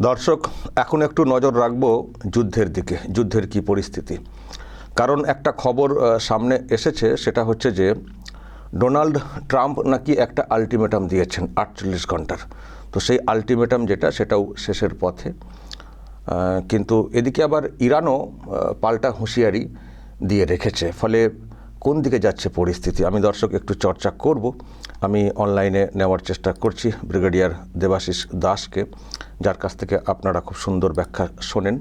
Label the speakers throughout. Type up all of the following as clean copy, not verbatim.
Speaker 1: দর্শক, এখন একটু নজর রাখবো যুদ্ধের দিকে। যুদ্ধের কি পরিস্থিতি? কারণ একটা খবর সামনে এসেছে, সেটা হচ্ছে যে ডোনাল্ড ট্রাম্প নাকি একটা আলটিমেটাম দিয়েছেন 48 ঘন্টার। তো সেই আলটিমেটাম সেটাও শেষের পথে। কিন্তু এদিকে আবার ইরানও পাল্টা হুঁশিয়ারি দিয়ে রেখেছে। ফলে কোন দিকে যাচ্ছে পরিস্থিতি আমি দর্শক একটু চর্চা করব। আমি অনলাইনে নেওয়ার চেষ্টা করছি ব্রিগেডিয়ার দেবাশিস দাসকে, যার কাছ থেকে আপনারা খুব সুন্দর ব্যাখ্যা শোনেন।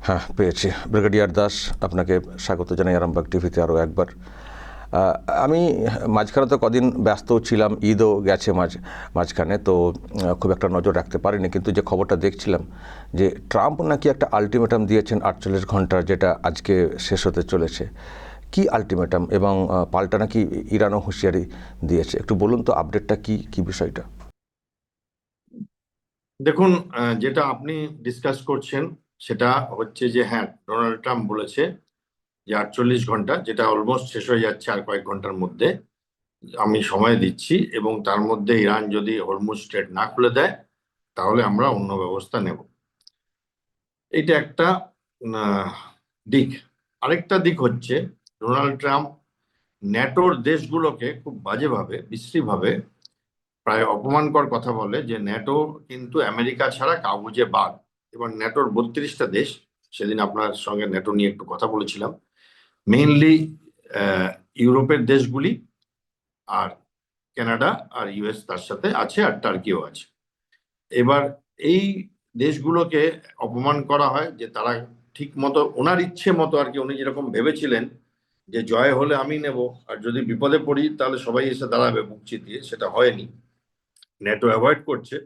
Speaker 1: হ্যাঁ, পেয়েছি। ব্রিগেডিয়ার দাস, আপনাকে স্বাগত জানাই আরামবাগ টিভিতে আরও একবার। আমি মাঝখানে তো কদিন ব্যস্তও ছিলাম, ঈদও গেছে মাঝখানে, তো খুব একটা নজর রাখতে পারিনি। কিন্তু যে খবরটা দেখছিলাম যে ট্রাম্প নাকি একটা আলটিমেটাম দিয়েছেন 48 ঘন্টার, যেটা আজকে শেষ হতে চলেছে। কি আলটিমেটাম, এবং পাল্টা নাকি ইরানও হুঁশিয়ারি দিয়েছে? একটু বলুন তো আপডেটটা কি বিষয়টা।
Speaker 2: দেখুন, যেটা আপনি ডিসকাস করছেন সেটা হচ্ছে যে হ্যাঁ, ডোনাল্ড ট্রাম্প বলেছে যে 48 ঘন্টা, যেটা অলমোস্ট শেষ হয়ে যাচ্ছে আর কয়েক ঘন্টার মধ্যে আমি সময় দিচ্ছি, এবং তার মধ্যে ইরান যদি হরমুজ স্ট্রেট না খুলে দেয় তাহলে আমরা অন্য ব্যবস্থা নেব। এটা একটা আহ, দিক। আরেকটা দিক হচ্ছে ডোনাল্ড ট্রাম্প ন্যাটোর দেশগুলোকে খুব বাজেভাবে, বিশ্রীভাবে, প্রায় অপমানকর কথা বলে যে ন্যাটো কিন্তু আমেরিকা ছাড়া কাগুজে বাদ। এবার ন্যাটোর 32টা দেশ, সেদিন আপনার সঙ্গে ন্যাটো নিয়ে একটু কথা বলেছিলাম, মেইনলি ইউরোপের দেশগুলি, আর কানাডা আর ইউএস তার সাথে আছে, আর টার্কিও আছে। এবার এই দেশগুলোকে অপমান করা হয় যে তারা ঠিক মতো ওনার ইচ্ছে মতো আর কি, উনি যেরকম ভেবেছিলেন যে জয় হলে আমি নেব আর যদি বিপদে পড়ি তাহলে সবাই এসে দাঁড়াবে বুক চিতিয়ে, সেটা হয়নি। ন্যাটো অ্যাভয়েড করছে,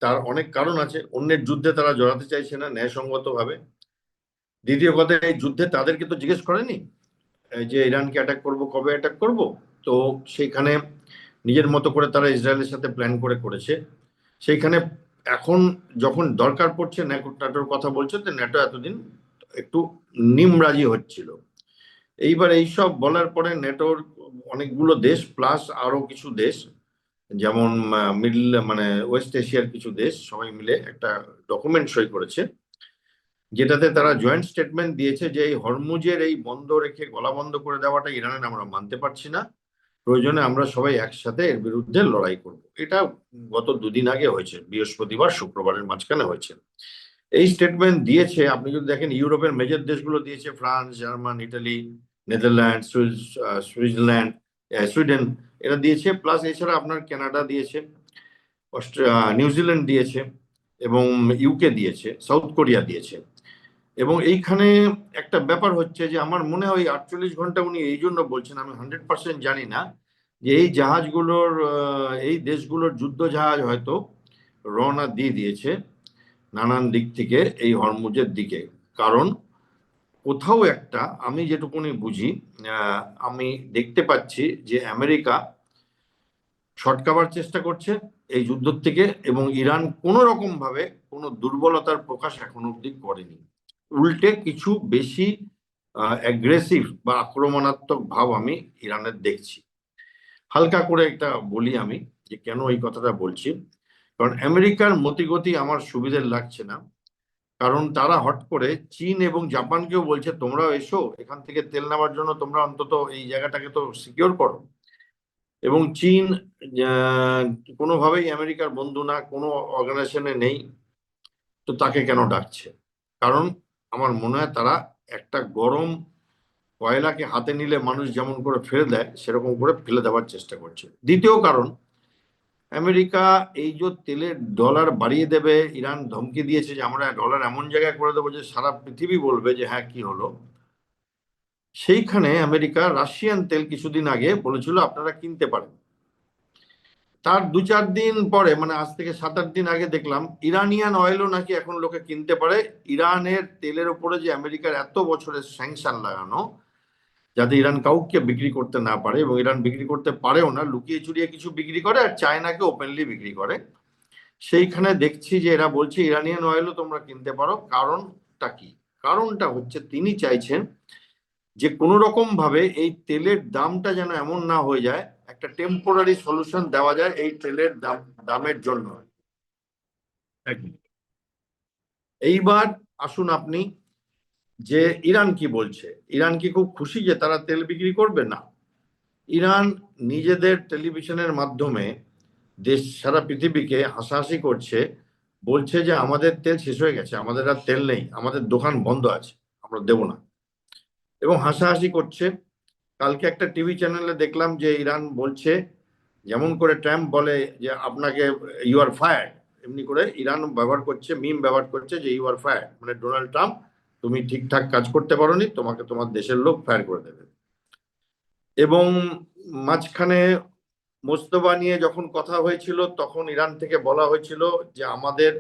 Speaker 2: তার অনেক কারণ আছে। অন্যের যুদ্ধে তারা জড়াতে চাইছে না ন্যায়সঙ্গত ভাবে। দ্বিতীয় কথা, এই যুদ্ধে তাদেরকে তো জিজ্ঞেস করেনি যে ইরানকে অ্যাটাক করব, কবে অ্যাটাক করব। তো সেইখানে নিজের মতো করে তারা ইসরায়েলের সাথে প্ল্যান করেছে। সেইখানে এখন যখন দরকার পড়ছে ন্যাটোর কথা বলছে, তো ন্যাটো এতদিন একটু নিমরাজি হচ্ছিল। এইবার এইসব বলার পরে ন্যাটোর অনেকগুলো দেশ প্লাস আরো কিছু দেশ, যেমন মিডল মানে ওয়েস্ট এশিয়ার কিছু দেশ, সবাই মিলে একটা ডকুমেন্ট সই করেছে, যেটাতে তারা জয়েন্ট স্টেটমেন্ট দিয়েছে যে এই হরমুজের এই বন্ধ রেখে গলা বন্ধ করে দেওয়াটা ইরানের আমরা মানতে পারছি না, প্রয়োজনে আমরা সবাই একসাথে এর বিরুদ্ধে লড়াই করব। এটা গত দুদিন আগে হয়েছে, বৃহস্পতিবার শুক্রবারের মাঝখানে হয়েছে। এই স্টেটমেন্ট দিয়েছে, আপনি যদি দেখেন ইউরোপের মেজর দেশগুলো দিয়েছে, France, German, Italy, Netherland, Switzerland, Sweden, এরা দিয়েছে। প্লাস এছাড়া আপনার কানাডা দিয়েছে, নিউজিল্যান্ড দিয়েছে, এবং ইউকে দিয়েছে, সাউথ কোরিয়া দিয়েছে। এবং এইখানে একটা ব্যাপার হচ্ছে যে আমার মনে হয় 48 ঘন্টা উনি এই জন্য বলছেন, আমি 100% জানি না, যে এই জাহাজগুলোর এই দেশগুলোর যুদ্ধ জাহাজ হয়তো রওনা দিয়ে দিয়েছে নানান দিক থেকে এই হরমুজের দিকে। কারণ কোথাও একটা, আমি যেটুকুনি বুঝি, আমি দেখতে পাচ্ছি যে আমেরিকা সটকাবার চেষ্টা করছে এই যুদ্ধ থেকে, এবং ইরান কোনো রকম ভাবে কোনো দুর্বলতার প্রকাশ এখন অব্দি করেনি। উল্টে কিছু বেশি অ্যাগ্রেসিভ বা আক্রমণাত্মক ভাব আমি ইরানের দেখছি। হালকা করে একটা বলি আমি যে কেন এই কথাটা বলছি। কারণ আমেরিকার মতিগতি আমার সুবিধের লাগছে না। কারণ তারা হট করে চীন এবং জাপানকেও বলছে তোমরাও এসো, এখান থেকে তেল নেওয়ার জন্য তোমরা অন্তত এই জায়গাটাকে তো সিকিউর করো। এবং চীন কোনোভাবেই আমেরিকার বন্ধু না, কোনো অর্গানাইজেশনে নেই, তো তাকে কেন ডাকছে? কারণ আমার মনে হয় তারা একটা গরম কয়লাকে হাতে নিলে মানুষ যেমন করে ফেলে দেয় সেরকম করে ফেলে দেওয়ার চেষ্টা করছে। দ্বিতীয় কারণ, আমেরিকা এই যে তেলের ডলার বাড়িয়ে দেবে, ইরান ধমকি দিয়েছে যে আমরা ডলার এমন জায়গায় করে দেবো যে সারা পৃথিবী বলবে যে হ্যাঁ কি হলো। সেইখানে আমেরিকা রাশিয়ান তেল কিছুদিন আগে বলেছিল আপনারা কিনতে পারেন। তার 2-4 দিন পরে, মানে আজ থেকে 7-8 দিন আগে দেখলাম ইরানিয়ান অয়েলও নাকি এখন লোকে কিনতে পারে। ইরানের তেলের উপরে যে আমেরিকার এত বছরের স্যাংশন লাগানো, যাতে ইরান কাউকে বিক্রি করতে না পারে, এবং ইরান বিক্রি করতে পারেও না, লুকিয়ে চুরিয়ে কিছু বিক্রি করে আর চায়নাকে ওপেনলি বিক্রি করে। সেইখানে দেখছি যে এরা বলছে ইরানিয়ান অয়েলও তোমরা কিনতে পারো। কারণটা কি? কারণটা হচ্ছে তিনি চাইছেন যে কোনো রকম ভাবে এই তেলের দামটা যেন এমন না হয়ে যায়, একটা টেম্পোরারি সলিউশন দেওয়া যায় এই তেলের দামের জন্য। এক মিনিট। এইবার আসুন আপনি, যে ইরান কি বলছে। ইরান কি খুব খুশি যে তারা তেল বিক্রি করবে? না, ইরান নিজেদের টেলিভিশনের মাধ্যমে দেশ সারা পৃথিবীকে হাসাহাসি করছে, বলছে যে আমাদের তেল শেষ হয়ে গেছে, আমাদের আর তেল নেই, আমাদের দোকান বন্ধ আছে, আমরা দেব না, এবং হাসাহাসি করছে। কালকে একটা টিভি চ্যানেলে দেখলাম যে ইরান বলছে, যেমন করে ট্রাম্প বলে যে আপনাকে ইউ আর ফায়ার্ড, এমনি করে ইরান ব্যবহার করছে, মিম ব্যবহার করছে যে ইউ আর ফায়ার্ড, মানে ডোনাল্ড ট্রাম্প তুমি ঠিকঠাক কাজ করতে পারোনি, তোমাকে তোমার দেশের লোক ফায়ার করে দেবে। এবং মাঝখানে মোস্তফা নিয়ে যখন কথা হয়েছিল তখন ইরান থেকে বলা হয়েছিল যে আমাদের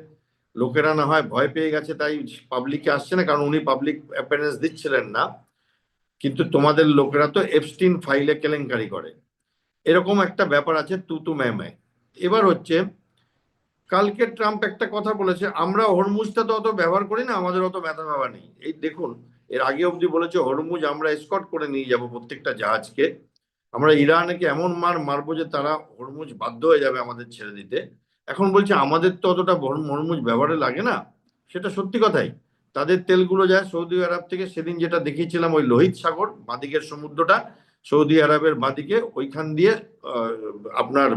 Speaker 2: লোকেরা না হয় ভয় পেয়ে গেছে তাই পাবলিকে আসছে না, কারণ উনি পাবলিক অ্যাপিয়ারেন্স দিচ্ছিলেন না, কিন্তু তোমাদের লোকেরা তো এপস্টিন ফাইলে কেলেঙ্কারি করে, এরকম একটা ব্যাপার আছে, তু ম্যায়। এবার হচ্ছে, কালকে ট্রাম্প একটা কথা বলেছে, আমরা হরমুজটা তো অত ব্যবহার করি না, আমাদের অত ব্যথা ভাবা নেই। এই দেখুন, এর আগে অবধি বলেছে হরমুজ আমরা এসকর্ট করে নিয়ে যাব প্রত্যেকটা জাহাজকে, আমরা ইরানকে এমন মারবো যে তারা হরমুজ বাধ্য হয়ে যাবে আমাদের ছেড়ে দিতে। এখন বলছে আমাদের তো অতটা হরমুজ ব্যবহারে লাগে না, সেটা সত্যি কথাই। তাদের তেলগুলো যায় সৌদি আরব থেকে, সেদিন যেটা দেখিয়েছিলাম ওই লোহিত সাগর বাঁদিকের সমুদ্রটা, সৌদি আরবের বাঁদিকে ওইখান দিয়ে আপনার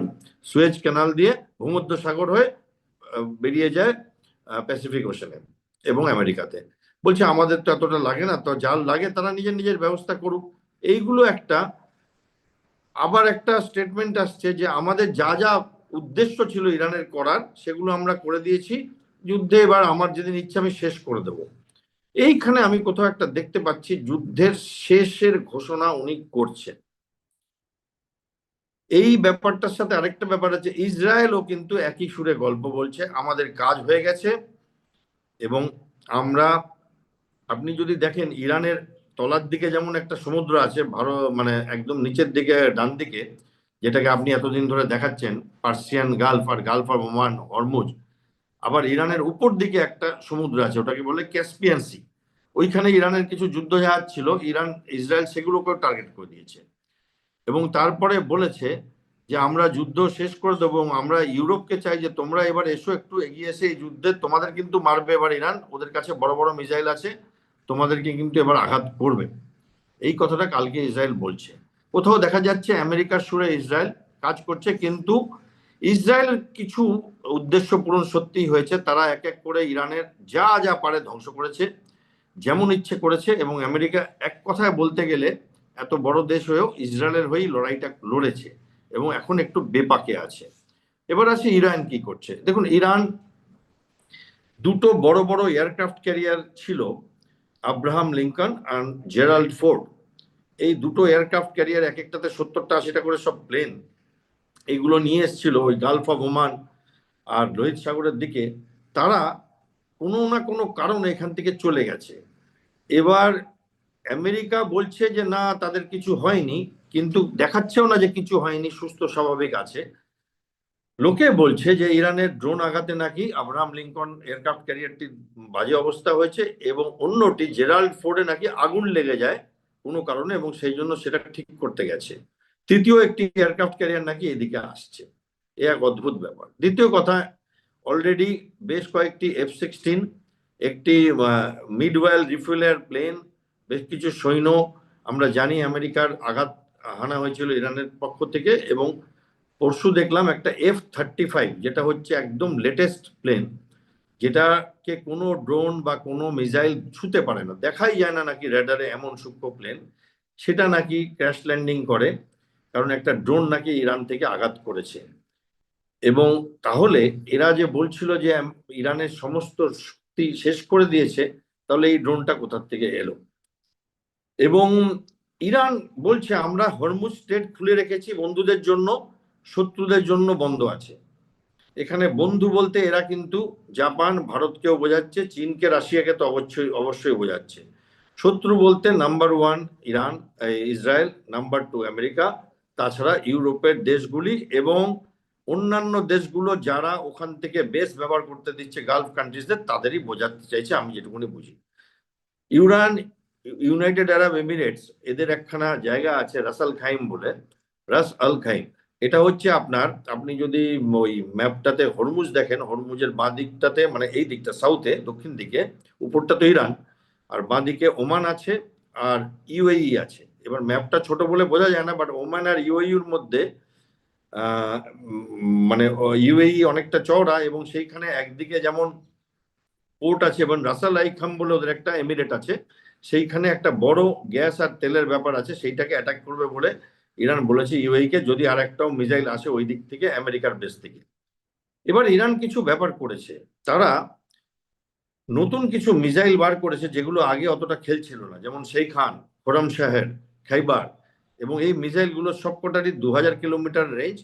Speaker 2: সুয়েজ ক্যানাল দিয়ে ভূমধ্য সাগর হয়ে বেরিয়ে যায় প্যাসিফিক ওশানে এবং আমেরিকাতে। বলছে আমাদের তো এতটা লাগে না, তো যার লাগে তারা নিজের নিজের ব্যবস্থা করুক। এইগুলো একটা, আবার একটা স্টেটমেন্ট আসছে যে আমাদের যা যা উদ্দেশ্য ছিল ইরানের করার সেগুলো আমরা করে দিয়েছি, যুদ্ধে এবার আমার যেদিন ইচ্ছা আমি শেষ করে দেব। এইখানে আমি কোথাও একটা দেখতে পাচ্ছি যুদ্ধের শেষের ঘোষণা উনি করছেন। এই ব্যাপারটার সাথে আরেকটা ব্যাপার আছে, ইসরায়েলও কিন্তু একই সুরে গল্প বলছে, আমাদের কাজ হয়ে গেছে। এবং আমরা, আপনি যদি দেখেন ইরানের তলার দিকে যেমন একটা সমুদ্র আছে, ভারত মানে একদম নিচের দিকে ডান দিকে, যেটাকে আপনি এতদিন ধরে দেখাচ্ছেন পার্সিয়ান গালফ আর গালফ অফ ওমান হরমুজ, আবার ইরানের উপর দিকে একটা সমুদ্র আছে, ওটাকে বলে ক্যাসপিয়ান সি। ওইখানে ইরানের কিছু যুদ্ধজাহাজ ছিল, ইরান ইসরায়েল সেগুলোকেও টার্গেট করে দিয়েছে, এবং তারপরে বলেছে যে আমরা যুদ্ধ শেষ করে দেবো, এবং আমরা ইউরোপকে চাই যে তোমরা এবার এসো, একটু এগিয়ে এসে এই যুদ্ধে তোমাদের কিন্তু মারবে এবার ইরান, ওদের কাছে বড় বড় মিসাইল আছে, তোমাদেরকে কিন্তু এবার আঘাত করবে। এই কথাটা কালকে ইসরায়েল বলছে। কোথাও দেখা যাচ্ছে আমেরিকার সুরে ইসরায়েল কাজ করছে, কিন্তু ইসরায়েলের কিছু উদ্দেশ্য পূরণ সত্যিই হয়েছে, তারা এক এক করে ইরানের যা যা পারে ধ্বংস করেছে, যেমন ইচ্ছে করেছে। এবং আমেরিকা এক কথায় বলতে গেলে এত বড় দেশ হয়েও ইসরায়েলের হয়েই লড়াইটা লড়েছে, এবং এখন একটু বেপাকে আছে। এবার আসি ইরান কি করছে। দেখুন, ইরান দুটো বড় বড় এয়ারক্রাফট ক্যারিয়ার ছিল, Abraham Lincoln and Gerald Ford. এই দুটো এয়ারক্রাফট ক্যারিয়ার এক একটাতে 70টা 80টা করে সব প্লেন, এইগুলো নিয়ে এসেছিল ওই গালফ অফ ওমান আর লোহিত সাগরের দিকে। তারা কোনো না কোনো কারণে এখান থেকে চলে গেছে। এবার আমেরিকা বলছে যে না তাদের কিছু হয়নি, কিন্তু দেখাচ্ছেও না যে কিছু হয়নি, সুস্থ স্বাভাবিক আছে। লোকে বলছে যে ইরানের ড্রোন আঘাতে নাকি আব্রাহাম লিঙ্কন এয়ারক্রাফট ক্যারিয়ারটির বাজে অবস্থা হয়েছে, এবং অন্যটি জেরাল্ড ফোর্ডে নাকি আগুন লেগে যায় কোনো কারণে, এবং সেই জন্য সেটা ঠিক করতে গেছে। তৃতীয় একটি এয়ারক্রাফট ক্যারিয়ার নাকি এদিকে আসছে। এ এক অদ্ভুত ব্যাপার। দ্বিতীয় কথা, অলরেডি বেশ কয়েকটি F-16, একটি মিডওয়েল রিফুয়েলার প্লেন, বেশ কিছু সৈন্য, আমরা জানি আমেরিকার আঘাত হানা হয়েছিল ইরানের পক্ষ থেকে। এবং পরশু দেখলাম একটা F-35, যেটা হচ্ছে একদম লেটেস্ট প্লেন, যেটাকে কোনো ড্রোন বা কোনো মিসাইল ছুতে পারে না, দেখাই যায় না নাকি রেডারে, এমন সূক্ষ্ম প্লেন, সেটা নাকি ক্র্যাশ ল্যান্ডিং করে, কারণ একটা ড্রোন নাকি ইরান থেকে আঘাত করেছে। এবং তাহলে এরা যে বলছিল যে ইরানের সমস্ত শক্তি শেষ করে দিয়েছে, তাহলে এই ড্রোনটা কোথা থেকে এলো? এবং ইরান বলছে আমরা হরমুজ স্ট্রেট খুলে রেখেছি বন্ধুদের জন্য, শত্রুদের জন্য বন্ধ আছে। এখানে বন্ধু বলতে এরা কিন্তু জাপান ভারতকেও বোঝাচ্ছে, চীনকে রাশিয়াকে তো অবশ্যই অবশ্যই বোঝাচ্ছে। শত্রু বলতে number 1 Iran, Israel, number 2 America, তাছাড়া ইউরোপের দেশগুলি এবং অন্যান্য দেশগুলো যারা ওখান থেকে বেস ব্যবহার করতে দিচ্ছে গালফ কান্ট্রিজদের, তাদেরই বোঝাতে চাইছে, আমি যেটুকুনি বুঝি। ইউনাইটেড আরব এমিরেটস, এদের একখানা জায়গা আছে রাস আল খাইম বলে, রাস আল খাইম, এটা হচ্ছে আপনার, আপনি যদি ওই ম্যাপটাতে হরমুজ দেখেন, হরমুজের বাঁ দিকটাতে মানে এই দিকটা সাউথে দক্ষিণ দিকে উপরটা তো ইরান, আর বাঁ দিকে ওমান আছে আর ইউএই আছে। এবার ম্যাপটা ছোট বলে বোঝা যায় না, বাট ওমান আর ইউএইর মধ্যে মানে ইউএই অনেকটা চওড়া, এবং সেইখানে একদিকে যেমন পোর্ট আছে এবং রাসাল আইখাম বলে ওদের একটা এমিরেট আছে, সেইখানে একটা বড় গ্যাস আর তেলের ব্যাপার আছে, সেইটাকে অ্যাটাক করবে বলে ইরান বলেছে ইউএই কে, যদি আর একটাও মিসাইল আসে ওই দিক থেকে আমেরিকার বেস থেকে। এবার ইরান কিছু ব্যাপার করেছে, তারা নতুন কিছু মিসাইল বার করেছে যেগুলো আগে অতটা খেলছিল না, যেমন সেই খান, খোরাম শাহের, খাইবার, এবং এই মিসাইলগুলো সবকটারই 2000 কিলোমিটার রেঞ্জ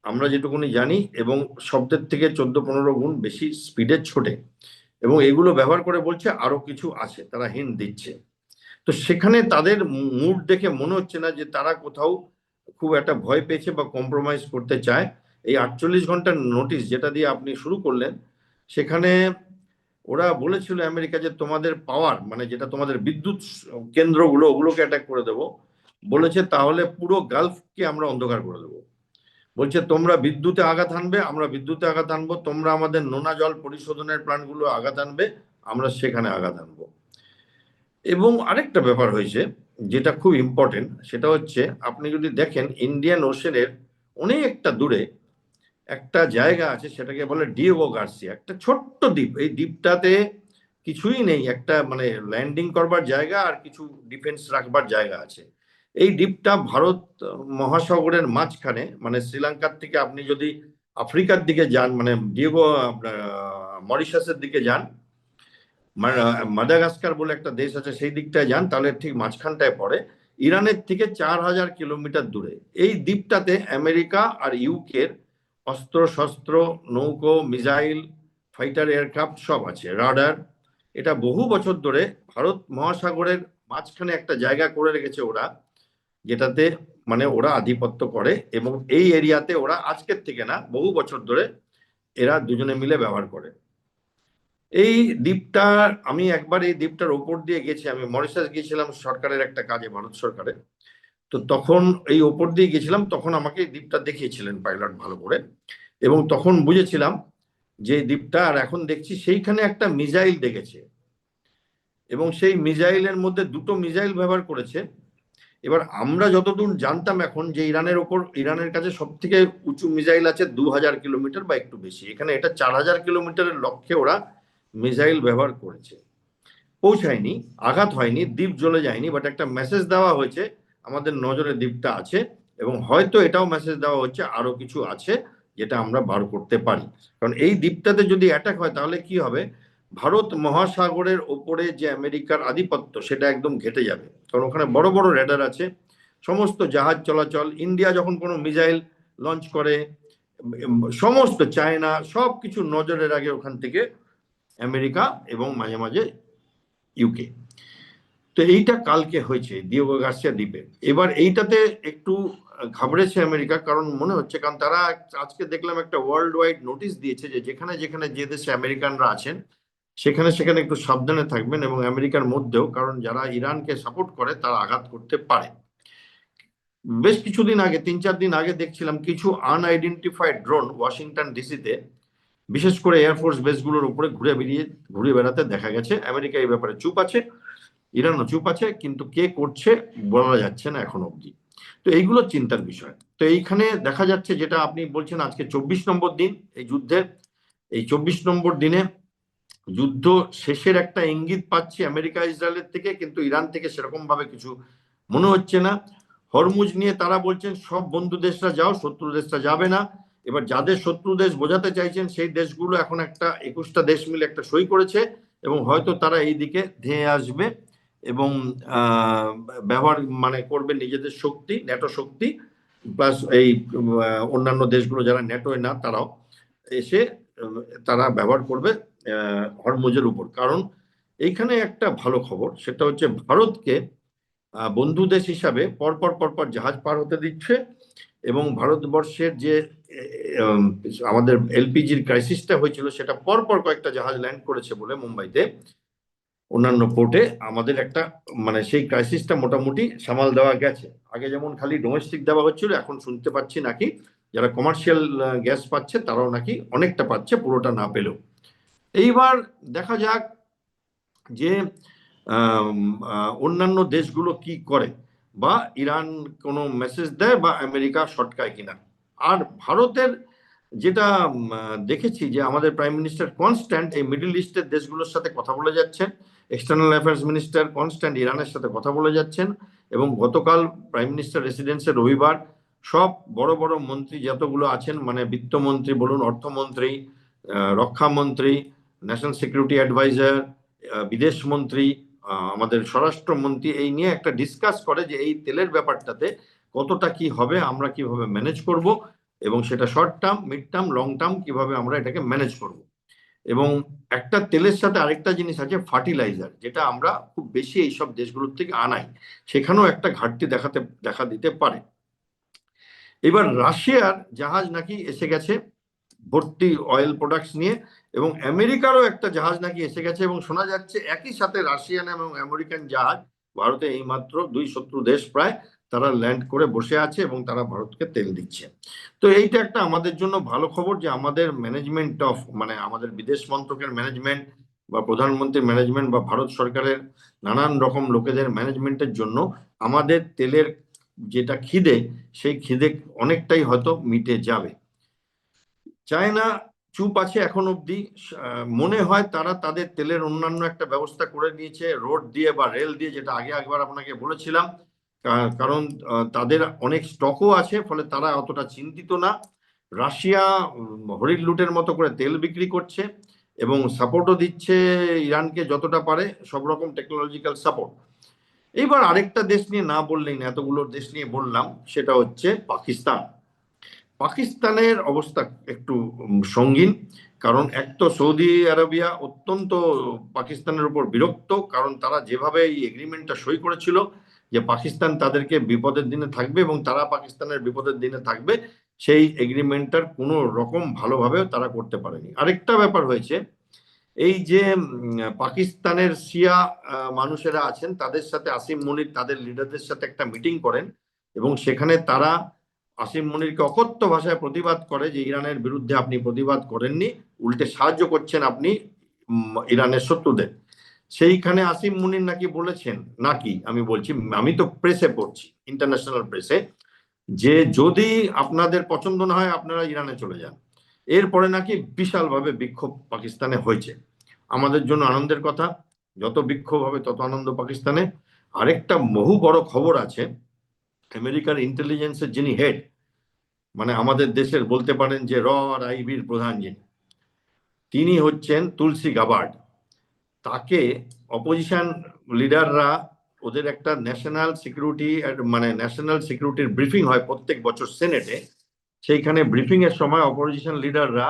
Speaker 2: আমরা যেটুকুনি জানি, এবং শব্দের থেকে 14-15 গুণ বেশি স্পিডে ছোটে, এবং এগুলো ব্যবহার করে বলছে আরো কিছু আছে, তারা হিন্ট দিচ্ছে। তো সেখানে তাদের মুড দেখে মনে হচ্ছে না যে তারা কোথাও খুব একটা ভয় পেয়েছে বা কম্প্রোমাইজ করতে চায়। এই 48 ঘন্টার নোটিশ যেটা দিয়ে আপনি শুরু করলেন, সেখানে ওরা বলেছিল আমেরিকা যে তোমাদের পাওয়ার মানে যেটা তোমাদের বিদ্যুৎ কেন্দ্রগুলো ওগুলোকে অ্যাটাক করে দেবো, বলেছে তাহলে পুরো গালফকে আমরা অন্ধকার করে দেবো। বলছে তোমরা বিদ্যুতে আঘাত আনবে, আমরা বিদ্যুতে আঘাত আনবো, তোমরা আমাদের নোনা জল পরিশোধনের প্ল্যান্টগুলো আঘাত আনবে, আমরা সেখানে আঘাত আনবো। এবং আরেকটা ব্যাপার হয়েছে যেটা খুব ইম্পর্টেন্ট, সেটা হচ্ছে আপনি যদি দেখেন ইন্ডিয়ান ওশেনের অনেকটা দূরে একটা জায়গা আছে, সেটাকে বলে ডিয়েগো গার্সিয়া, একটা ছোট্ট দ্বীপ। এই দ্বীপটাতে কিছুই নেই, একটা মানে ল্যান্ডিং করবার জায়গা আর কিছু ডিফেন্স রাখবার জায়গা আছে। এই দ্বীপটা ভারত মহাসাগরের মাঝখানে, মানে শ্রীলঙ্কার থেকে আপনি যদি আফ্রিকার দিকে যান, মানে ডিয়েগো মরিশাসের দিকে যান, মাদাগাস্কার বলে একটা দেশ আছে সেই দিকটায় যান, তাহলে ঠিক মাঝখানটায় পড়ে, ইরানের থেকে 4000 কিলোমিটার দূরে। এই দ্বীপটাতে আমেরিকা আর ইউকের অস্ত্র শস্ত্র, নৌকো, মিসাইল, ফাইটার এয়ারক্রাফট সব আছে, রাডার। এটা বহু বছর ধরে ভারত মহাসাগরের মাঝখানে একটা জায়গা করে রেখেছে ওরা, যেটাতে মানে ওরা আধিপত্য করে, এবং এই এরিয়াতে ওরা আজকের থেকে না বহু বছর ধরে এরা দুজনে মিলে ব্যবহার করে। এই দ্বীপটা, আমি একবার এই দ্বীপটার ওপর দিয়ে গেছি, আমি মরিশাস গিয়েছিলাম সরকারের একটা কাজে, ভারত সরকারের। তো তখন এই ওপর দিয়ে গেছিলাম, তখন আমাকে এই দ্বীপটা দেখিয়েছিলেন পাইলট ভালো করে, এবং তখন বুঝেছিলাম যে দ্বীপটা, আর এখন দেখছি সেইখানে একটা মিসাইল দেখেছে, এবং সেই মিসাইলের মধ্যে দুটো মিসাইল ব্যবহার করেছে। এবার আমরা যতদূর জানতাম এখন যে ইরানের কাছে সব থেকে উঁচু মিসাইল আছে 2000 কিলোমিটার বা একটু বেশি, এখানে এটা 4000 কিলোমিটারের লক্ষ্যে ওরা মিসাইল ব্যবহার করেছে। পৌঁছায়নি, আঘাত হয়নি, দ্বীপ জ্বলে যায়নি, বাট একটা মেসেজ দেওয়া হয়েছে আমাদের নজরে দ্বীপটা আছে, এবং হয়তো এটাও মেসেজ দেওয়া হচ্ছে আরো কিছু আছে যেটা আমরা বার করতে পারি। কারণ এই দ্বীপটাতে যদি অ্যাটাক হয় তাহলে কি হবে, ভারত মহাসাগরের ওপরে যে আমেরিকার আধিপত্য সেটা একদম ঘেটে যাবে, কারণ ওখানে বড় বড় রেডার আছে, সমস্ত জাহাজ চলাচল, ইন্ডিয়া যখন কোনো মিসাইল লঞ্চ করে, সমস্ত চায়না সব কিছু নজরের আগে ওখান থেকে আমেরিকা, এবং মাঝে মাঝে ইউকে। তো এইটা কালকে হয়েছে ডিয়েগো গার্সিয়া দ্বীপে। এবার এইটাতে একটু ঘাবড়েছে আমেরিকা, কারণ মনে হচ্ছে, কারণ তারা আজকে দেখলাম একটা ওয়ার্ল্ড ওয়াইড নোটিশ দিয়েছে যে যেখানে যেখানে যে দেশে আমেরিকানরা আছেন সেখানে সেখানে একটু সাবধানে থাকবেন, এবং আমেরিকার মধ্যেও, কারণ যারা ইরানকে সাপোর্ট করে তারা আঘাত করতে পারে। বেশ কিছুদিন আগে, 3-4 দিন আগে দেখছিলাম কিছু আনআইডেন্টিফাইড ড্রোন ওয়াশিংটন ডিসিতে, বিশেষ করে এয়ারফোর্স বেসগুলোর উপরে ঘুরে বেড়াতে দেখা গেছে। আমেরিকা এই ব্যাপারে চুপ আছে, ইরানও চুপ আছে, কিন্তু কে করছে বলা যাচ্ছে না এখন অবধি। তো এইগুলো চিন্তার বিষয়। তো এইখানে দেখা যাচ্ছে যেটা আপনি বলছেন, আজকে 24 নম্বর দিন এই যুদ্ধের, এই 24 নম্বর দিনে যুদ্ধ শেষের একটা ইঙ্গিত পাচ্ছি আমেরিকা ইসরায়েলের থেকে, কিন্তু ইরান থেকে সেরকম ভাবে কিছু মনে হচ্ছে না। হরমুজ নিয়ে তারা বলছেন সব বন্ধু দেশরা যাও, শত্রু দেশরা যাবে না। এবার যাদের শত্রু দেশ বোঝাতে চাইছেন সেই দেশগুলো এখন একটা 21টা দেশ মিলে একটা সই করেছে, এবং হয়তো তারা এই দিকে ধেয়ে আসবে, এবং ব্যবহার মানে করবে নিজেদের শক্তি, ন্যাটো শক্তি, প্লাস এই অন্যান্য দেশগুলো যারা ন্যাটোয় না তারাও এসে তারা ব্যবহার করবে হরমুজের উপর। কারণ এইখানে একটা ভালো খবর, সেটা হচ্ছে ভারতকে বন্ধু দেশ হিসাবে পরপর পরপর জাহাজ পার হতে দিচ্ছে, এবং ভারতবর্ষের যে আমাদের এলপিজির ক্রাইসিসটা হয়েছিল সেটা পরপর কয়েকটা জাহাজ ল্যান্ড করেছে বলে মুম্বাইতে, অন্যান্য পোর্টে আমাদের একটা মানে সেই ক্রাইসিসটা মোটামুটি সামাল দেওয়া গেছে। আগে যেমন খালি ডোমেস্টিক দেওয়া হচ্ছিল, এখন শুনতে পাচ্ছি নাকি যারা কমার্শিয়াল গ্যাস পাচ্ছে তারাও নাকি অনেকটা পাচ্ছে, পুরোটা না পেলেও। এইবার দেখা যাক যে অন্যান্য দেশগুলো কি করে, বা ইরান কোনো মেসেজ দেয় বা আমেরিকা সটকায় কিনা। আর ভারতের যেটা দেখেছি যে আমাদের প্রাইম মিনিস্টার কনস্ট্যান্ট এই মিডল ইস্টের দেশগুলোর সাথে কথা বলে যাচ্ছেন, এক্সটার্নাল অ্যাফেয়ার্স মিনিস্টার কনস্ট্যান্ট ইরানের সাথে কথা বলে যাচ্ছেন। এবং গতকাল প্রাইম মিনিস্টার রেসিডেন্সে রবিবার সব বড় বড় মন্ত্রী যতগুলো আছেন, মানে বিত্তমন্ত্রী বলুন, অর্থমন্ত্রী, রক্ষামন্ত্রী, ন্যাশনাল সিকিউরিটি অ্যাডভাইজার, বিদেশ মন্ত্রী, আমাদের স্বরাষ্ট্রমন্ত্রী, এই নিয়ে একটা ডিসকাস করে যে এই তেলের ব্যাপারটাতে কতটা কি হবে, আমরা কিভাবে ম্যানেজ করব, এবং সেটা short term, mid term, long term কিভাবে আমরা এটাকে ম্যানেজ করব। এবং একটা তেলের সাথে আরেকটা জিনিস আছে ফার্টিলাইজার, যেটা আমরা খুব বেশি এইসব দেশগুলোর থেকে আনাই, সেখানেও একটা ঘাটতি দেখা দিতে পারে। এবার রাশিয়ার জাহাজ নাকি এসে গেছে ভর্তি অয়েল প্রোডাক্টস নিয়ে, এবং আমেরিকারও একটা জাহাজ নাকি এসে গেছে, এবং শোনা যাচ্ছে একই সাথে রাশিয়ান এবং আমেরিকান জাহাজ ভারতে এইমাত্র দুই শত্রু দেশ প্রায় তারা ল্যান্ড করে বসে আছে এবং তারা ভারতকে তেল দিচ্ছে। তো এইটা একটা আমাদের জন্য ভালো খবর যে আমাদের ম্যানেজমেন্ট অফ মানে আমাদের বিদেশ মন্ত্রকের ম্যানেজমেন্ট বা প্রধানমন্ত্রীর ম্যানেজমেন্ট বা ভারত সরকারের নানান রকম লোকেদের ম্যানেজমেন্টের জন্য আমাদের তেলের যেটা খিদে, সেই খিদে অনেকটাই হয়তো মিটে যাবে। চায়না চুপ আছে এখন অব্দি। মনে হয় তারা তাদের তেলের অন্যান্য একটা ব্যবস্থা করে নিয়েছে রোড দিয়ে বা রেল দিয়ে, যেটা আগে একবার আপনাকে বলেছিলাম। কারণ তাদের অনেক স্টকও আছে, ফলে তারা অতটা চিন্তিত না। রাশিয়া হরিণ লুটের মতো করে তেল বিক্রি করছে এবং সাপোর্টও দিচ্ছে ইরানকে যতটা পারে, সব রকম টেকনোলজিক্যাল সাপোর্ট। এইবার আরেকটা দেশ নিয়ে না বললেই না, এতগুলো দেশ নিয়ে বললাম, সেটা হচ্ছে পাকিস্তান। পাকিস্তানের অবস্থা একটু সঙ্গীন। কারণ এক তো সৌদি আরবিয়া অত্যন্ত পাকিস্তানের উপর বিরক্ত, কারণ তারা যেভাবে এই এগ্রিমেন্টটা সই করেছিল যে পাকিস্তান তাদেরকে বিপদের দিনে থাকবে এবং তারা পাকিস্তানের বিপদের দিনে থাকবে, সেই এগ্রিমেন্টটার কোনো রকম ভালোভাবে তারা করতে পারেনি। আরেকটা ব্যাপার হয়েছে, এই যে পাকিস্তানের শিয়া মানুষেরা আছেন, তাদের সাথে আসিম মনির তাদের লিডারদের সাথে একটা মিটিং করেন, এবং সেখানে তারা আসিম মনিরকে অকথ্য ভাষায় প্রতিবাদ করে যে ইরানের বিরুদ্ধে আপনি প্রতিবাদ করেননি, উল্টে সাহায্য করছেন আপনি ইরানের শত্রুদের। সেইখানে আসিম মনির নাকি বলেছেন, নাকি আমি বলছি, আমি তো প্রেসে পড়ছি, ইন্টারন্যাশনাল প্রেসে, যে যদি আপনাদের পছন্দ না হয় আপনারা ইরানে চলে যান। এরপরে নাকি বিশালভাবে বিক্ষোভ পাকিস্তানে হয়েছে। আমাদের জন্য আনন্দের কথা, যত বিক্ষোভ হবে তত আনন্দ পাকিস্তানে। আরেকটা বহু বড় খবর আছে, আমেরিকার ইন্টেলিজেন্সের যিনি হেড, মানে আমাদের দেশের বলতে পারেন যে র আর আইবির প্রধান যিনি, তিনি হচ্ছেন তুলসী গাবার্ড। তাকে অপোজিশন লিডাররা, ওদের একটা ন্যাশনাল সিকিউরিটি মানে ন্যাশনাল সিকিউরিটির ব্রিফিং হয় প্রত্যেক বছর সেনেটে, সেইখানে ব্রিফিং এর সময় অপোজিশন লিডাররা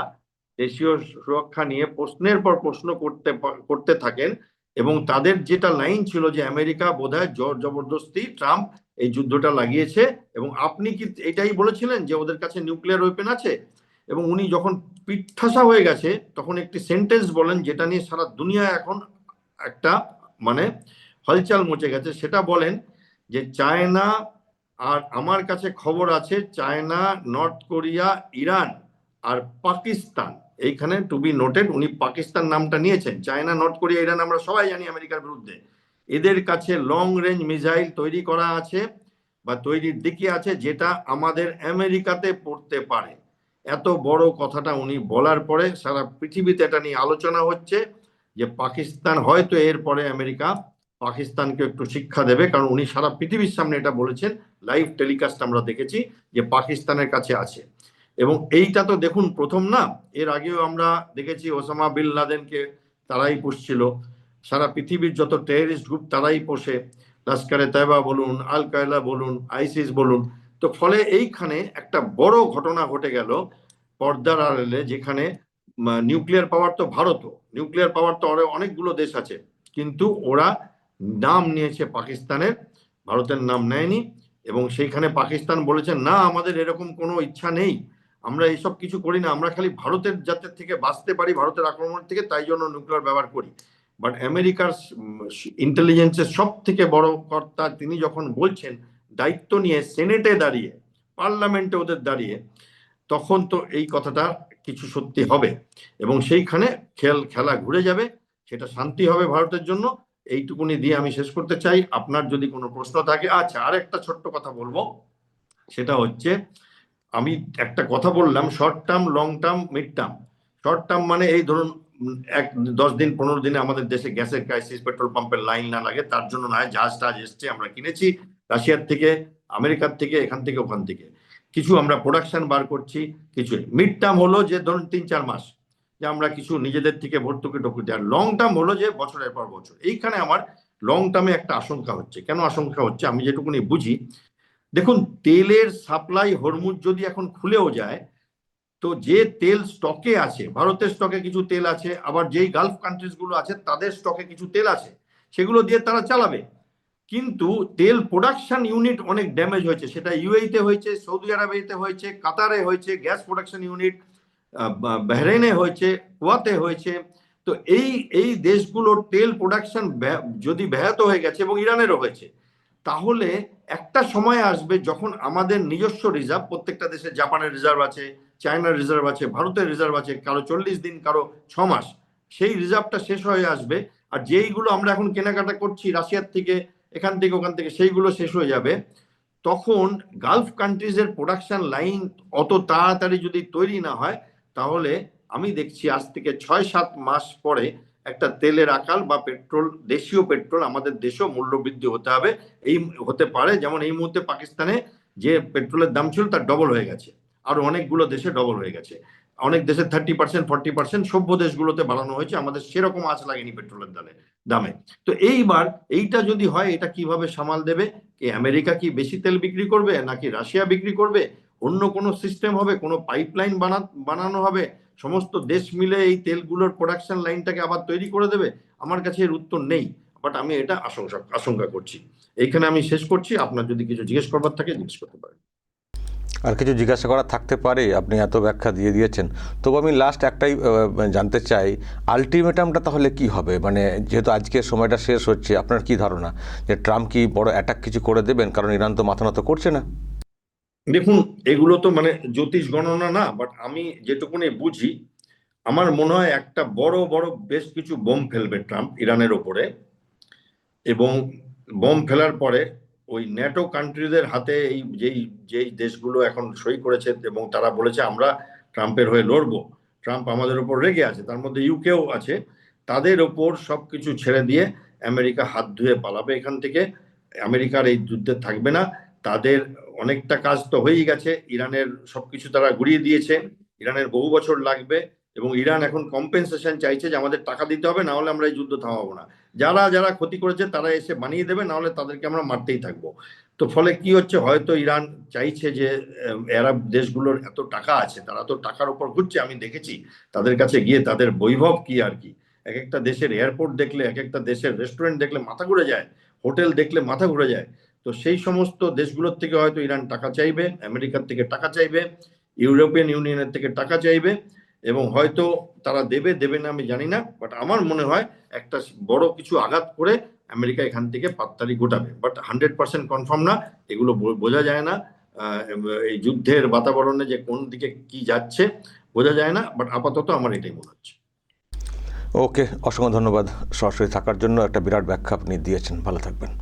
Speaker 2: দেশীয় সুরক্ষা নিয়ে প্রশ্নের পর প্রশ্ন করতে থাকেন, এবং তাদের যেটা লাইন ছিল যে আমেরিকা বোধহয় জোর জবরদস্তি ট্রাম্প এই যুদ্ধটা লাগিয়েছে, এবং আপনি কি এটাই বলেছিলেন যে ওদের কাছে নিউক্লিয়ার ওয়েপেন আছে। এবং উনি যখন পিঠাসা হয়ে গেছে তখন একটি সেন্টেন্স বলেন যেটা নিয়ে সারা দুনিয়া এখন একটা মানে হলচল মচে গেছে। সেটা বলেন যে চায়না, আর আমার কাছে খবর আছে চায়না, নর্থ কোরিয়া, ইরান আর পাকিস্তান, এইখানে টু বি নোটেড উনি পাকিস্তান নামটা নিয়েছেন। চায়না, নর্থ কোরিয়া, ইরান আমরা সবাই জানি আমেরিকার বিরুদ্ধে, এদের কাছে লং রেঞ্জ মিসাইল তৈরি করা আছে বা তৈরির দিকে আছে, যেটা আমাদের আমেরিকাতে পড়তে পারে। এত বড় কথাটা উনি বলার পরে সারা পৃথিবীতে এটা নিয়ে আলোচনা হচ্ছে যে পাকিস্তান হয়তো এরপরে আমেরিকা পাকিস্তানকে একটু শিক্ষা দেবে, কারণ উনি সারা পৃথিবীর সামনে এটা বলেছেন, লাইভ টেলিকাস্ট আমরা দেখেছি যে পাকিস্তানের কাছে আছে। এবং এইটা তো দেখুন প্রথম না, এর আগেও আমরা দেখেছি ওসামা বিন লাদেনকে তারাই পুষছিল, সারা পৃথিবীর যত টেররিস্ট গ্রুপ তারাই পোষে, লস্করে তয়বা বলুন, আল কায়দা বলুন, আইসিস বলুন। তো ফলে এইখানে একটা বড় ঘটনা ঘটে গেল পর্দার আড়ালে, যেখানে নিউক্লিয়ার পাওয়ার তো ভারতও, নিউক্লিয়ার পাওয়ার তো অনেকগুলো দেশ আছে, কিন্তু ওরা নাম নিয়েছে পাকিস্তানের, ভারতের নাম নেয়নি। এবং সেইখানে পাকিস্তান বলেছে না, আমাদের এরকম কোনো ইচ্ছা নেই, আমরা এইসব কিছু করি না, আমরা খালি ভারতের যাতে থেকে বাঁচতে পারি, ভারতের আক্রমণ থেকে, তাই জন্য নিউক্লিয়ার ব্যবহার করি। বাট আমেরিকার ইন্টেলিজেন্সের সব থেকে বড় কর্তা তিনি যখন বলছেন দায়িত্ব নিয়ে সেনেটে দাঁড়িয়ে, পার্লামেন্টে ওদের দাঁড়িয়ে, তখন তো এই কথাটা কিছু সত্যি হবে এবং সেইখানে খেলা ঘুরে যাবে, সেটা শান্তি হবে ভারতের জন্য। এইটুকুনি দিয়ে আমি শেষ করতে চাই। আপনার যদি কোনো প্রশ্ন থাকে। আচ্ছা, আর একটা ছোট্ট কথা বলবো, সেটা হচ্ছে আমি একটা কথা বললাম short term, long term, mid term. Short term মানে এই ধরুন 10 দিন 15 দিনে আমাদের দেশে গ্যাসের ক্রাইসিস, পেট্রোল পাম্পের লাইন না লাগে, তার জন্য নয়, জাহাজ টাজ এসছে, আমরা কিনেছি রাশিয়ার থেকে, আমেরিকার থেকে, এখান থেকে ওখান থেকে, কিছু আমরা প্রোডাকশন বার করছি, কিছু। মিড টার্ম হলো যে ধরুন 3-4 মাস, যে আমরা কিছু নিজেদের থেকে ভর্তুকি টকুতি। আর লং টার্ম হলো যে বছরের পর বছর। এইখানে আমার লং টার্মে একটা আশঙ্কা হচ্ছে। কেন আশঙ্কা হচ্ছে? আমি যেটুকুনি বুঝি, দেখুন তেলের সাপ্লাই হরমুজ যদি এখন খুলেও যায়, তো যে তেল স্টকে আছে, ভারতের স্টকে কিছু তেল আছে, আবার যেই গালফ কান্ট্রিজ গুলো আছে তাদের স্টকে কিছু তেল আছে, সেগুলো দিয়ে তারা চালাবে। কিন্তু তেল প্রোডাকশন ইউনিট অনেক ড্যামেজ হয়েছে, সেটা ইউএইতে হয়েছে, সৌদি আরবেতে হয়েছে, কাতারে হয়েছে, গ্যাস প্রোডাকশন ইউনিট বাহরাইনে হয়েছে, কুয়াতে হয়েছে। তো এই দেশগুলোর তেল প্রোডাকশন যদি ব্যাহত হয়ে গেছে, এবং ইরানেরও হয়েছে, তাহলে একটা সময় আসবে যখন আমাদের নিজস্ব রিজার্ভ, প্রত্যেকটা দেশে, জাপানের রিজার্ভ আছে, চায়নার রিজার্ভ আছে, ভারতের রিজার্ভ আছে, কারো 40 দিন, কারো 6 মাস, সেই রিজার্ভটা শেষ হয়ে আসবে। আর যেইগুলো আমরা এখন কেনাকাটা করছি রাশিয়ার থেকে, এখান থেকে ওখান থেকে, সেইগুলো শেষ হয়ে যাবে। তখন গালফ কান্ট্রিজের প্রোডাকশন লাইন অত তাড়াতাড়ি যদি তৈরি না হয়, তাহলে আমি দেখছি আজ থেকে 6-7 মাস পরে একটা তেলের আকাল বা পেট্রোল, দেশীয় পেট্রোল, আমাদের দেশেও মূল্যবৃদ্ধি হতে হবে। এই হতে পারে, যেমন এই মুহূর্তে পাকিস্তানে যে পেট্রোলের দাম ছিল তার ডবল হয়ে গেছে, আর অনেকগুলো দেশে ডবল হয়ে গেছে, অনেক দেশে 30%, 40%, সভ্য দেশগুলোতে বাড়ানো হয়েছে, আমাদের সেরকম আঁচ লাগেনি পেট্রোলের দামে। তো এইবার এইটা যদি হয়, এটা কিভাবে সামাল দেবে? আমেরিকা কি বেশি তেল বিক্রি করবে, নাকি রাশিয়া বিক্রি করবে? অন্য কোনো সিস্টেম হবে, কোনো পাইপলাইন বানানো হবে, সমস্ত দেশ মিলে এই তেলগুলোর প্রোডাকশন লাইনটাকে আবার তৈরি করে দেবে? আমার কাছে এর উত্তর নেই, বাট আমি এটা আশঙ্কা করছি। এইখানে আমি শেষ করছি। আপনার যদি কিছু জিজ্ঞেস করবার থাকে জিজ্ঞেস করতে পারেন।
Speaker 1: আর কিছু জিজ্ঞাসা করা থাকতে পারে, আপনি এত ব্যাখ্যা দিয়ে দিয়েছেন। তবু আমি লাস্ট একটাই জানতে চাই, আলটিমেটামটা তাহলে কি হবে? মানে যেহেতু আজকে সময়টা শেষ হচ্ছে, আপনার কি ধারণা যে ট্রাম্প কি বড় অ্যাটাক কিছু করে দেবেন? কারণ ইরান তো মাথা নত করছে না।
Speaker 2: দেখুন, এগুলো তো মানে জ্যোতিষ গণনা না, বাট আমি যেটুকুনি বুঝি, আমার মনে হয় একটা বড় বড় বেশ কিছু বোম ফেলবে ট্রাম্প ইরানের ওপরে, এবং বোম ফেলার পরে ওই ন্যাটো কান্ট্রিদের হাতে, এই যেই দেশগুলো এখন সই করেছে এবং তারা বলেছে আমরা ট্রাম্পের হয়ে লড়বো, ট্রাম্প আমাদের ওপর রেগে আছে, তার মধ্যে ইউকেও আছে, তাদের ওপর সবকিছু ছেড়ে দিয়ে আমেরিকা হাত ধুয়ে পালাবে এখান থেকে। আমেরিকার এই যুদ্ধে থাকবে না। তাদের অনেকটা কাজ তো হয়েই গেছে, ইরানের সবকিছু তারা গুড়িয়ে দিয়েছে, ইরানের বহু বছর লাগবে, এবং ইরান এখন কম্পেনসেশন চাইছে যে আমাদের টাকা দিতে হবে, না হলে আমরা এই যুদ্ধ থামাবো না। যারা যারা ক্ষতি করেছে তারা এসে বানিয়ে দেবে, না হলে তাদেরকে আমরা মারতেই থাকবো। তো ফলে কি হচ্ছে, হয়তো ইরান চাইছে যে আরব দেশগুলোর এত টাকা আছে, তারা তো টাকার উপর ঘুরছে, আমি দেখেছি তাদের কাছে গিয়ে তাদের বৈভব কি আর কি। এক একটা দেশের এয়ারপোর্ট দেখলে, এক একটা দেশের রেস্টুরেন্ট দেখলে মাথা ঘুরে যায়, হোটেল দেখলে মাথা ঘুরে যায়। তো সেই সমস্ত দেশগুলোর থেকে হয়তো ইরান টাকা চাইবে, আমেরিকার থেকে টাকা চাইবে, ইউরোপিয়ান ইউনিয়নের থেকে টাকা চাইবে, এবং হয়তো তারা দেবে না আমি জানি না, বাট আমার মনে হয় একটা বড় কিছু আঘাত করে আমেরিকা এখান থেকে পাততাড়ি গোটাবে, বাট 100% কনফার্ম না, এগুলো বোঝা যায় না। এই যুদ্ধের বাতাবরণে যে কোন দিকে কি যাচ্ছে বোঝা যায় না, বাট আপাতত আমার এটাই মনে হচ্ছে।
Speaker 1: ওকে, অসংখ্য ধন্যবাদ সরাসরি থাকার জন্য। একটা বিরাট ব্যাখ্যা আপনি দিয়েছেন, ভালো থাকবেন।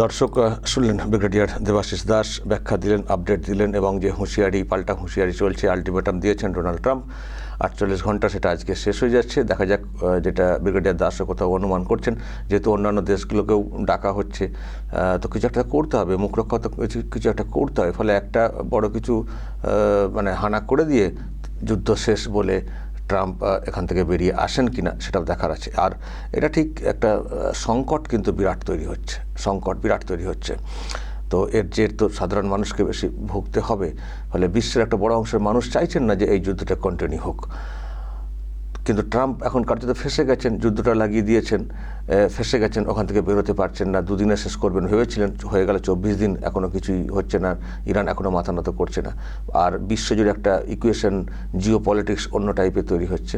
Speaker 1: দর্শক শুনলেন, ব্রিগেডিয়ার দেবাশিস দাস ব্যাখ্যা দিলেন, আপডেট দিলেন, এবং যে হুঁশিয়ারি, পাল্টা হুঁশিয়ারি চলছে, আলটিমেটাম দিয়েছেন ডোনাল্ড ট্রাম্প, 48 ঘন্টা, সেটা আজকে শেষ হয়ে যাচ্ছে। দেখা যাক, যেটা ব্রিগেডিয়ার দাসও কোথাও অনুমান করছেন, যেহেতু অন্যান্য দেশগুলোকেও ডাকা হচ্ছে, তো কিছু একটা করতে হবে, মুখ রক্ষা তো কিছু একটা করতে হবে। ফলে একটা বড় কিছু মানে হানা করে দিয়ে যুদ্ধ শেষ বলে ট্রাম্প এখান থেকে বেরিয়ে আসেন কিনা সেটাও দেখার আছে। আর এটা ঠিক একটা সংকট কিন্তু বিরাট তৈরি হচ্ছে, তো এর জের তো সাধারণ মানুষকে বেশি ভুগতে হবে। ফলে বিশ্বের একটা বড় অংশের মানুষ চাইছেন না যে এই যুদ্ধটা কন্টিনিউ হোক, কিন্তু ট্রাম্প এখন কার্যত ফেঁসে গেছেন, যুদ্ধটা লাগিয়ে দিয়েছেন, ফেঁসে গেছেন, ওখান থেকে বেরোতে পারছেন না। দুদিনে শেষ করবেন ভেবেছিলেন, হয়ে গেল 24 দিন, এখনও কিছুই হচ্ছে না, ইরান এখনও মাথা নত করছে না। আর বিশ্বজুড়ে একটা ইকুয়েশন, জিও পলিটিক্স অন্য টাইপের তৈরি হচ্ছে।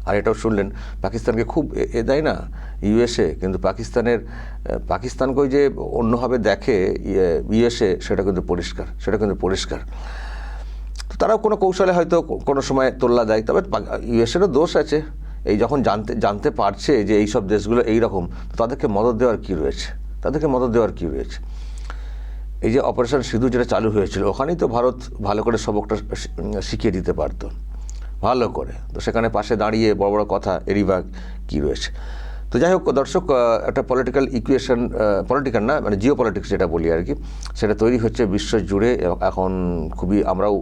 Speaker 1: আর এটাও শুনলেন পাকিস্তানকে খুব এ দেয় না ইউএসএ, কিন্তু পাকিস্তানকে যে অন্যভাবে দেখে ইউএসএ, সেটা কিন্তু পরিষ্কার। তো তারাও কোনো কৌশলে হয়তো কোনো সময় তোল্লা দেয়, তবে ইউএসএরও দোষ আছে। এই যখন জানতে পারছে যে এই সব দেশগুলো এইরকম, তো তাদেরকে মদত দেওয়ার কী রয়েছে? এই যে অপারেশন সিঁদুর যেটা চালু হয়েছিল, ওখানেই তো ভারত ভালো করে সবকটা শিখিয়ে দিতে পারতো ভালো করে। তো সেখানে পাশে দাঁড়িয়ে বড় বড় কথা এরিভাগ কী রয়েছে। তো যাই হোক দর্শক, একটা পলিটিক্যাল ইকুয়েশন, পলিটিক্যাল না মানে জিও পলিটিক্স যেটা বলি আর কি, সেটা তৈরি হচ্ছে বিশ্ব জুড়ে। এখন খুবই আমরাও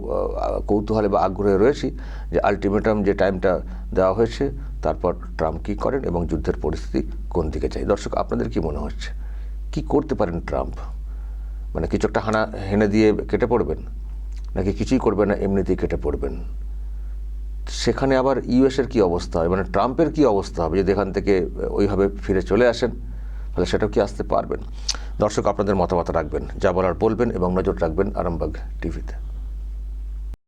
Speaker 1: কৌতূহলে বা আগ্রহে রয়েছি যে আলটিমেটাম যে টাইমটা দেওয়া হয়েছে, তারপর ট্রাম্প কী করেন এবং যুদ্ধের পরিস্থিতি কোন দিকে যায়। দর্শক, আপনাদের কি মনে হচ্ছে, কি করতে পারেন ট্রাম্প? মানে কিছু একটা হেনে দিয়ে কেটে পড়বেন, নাকি কিছুই করবেন না, এমনিতেই কেটে পড়বেন? সেখানে আবার ইউএসের কী অবস্থা হবে, মানে ট্রাম্পের কী অবস্থা হবে যদি এখান থেকে ওইভাবে ফিরে চলে আসেন, তাহলে সেটাও কি আসতে পারবেন? দর্শক, আপনাদের মতামত রাখবেন, যা বলার বলবেন এবং নজর রাখবেন আরামবাগ টিভিতে।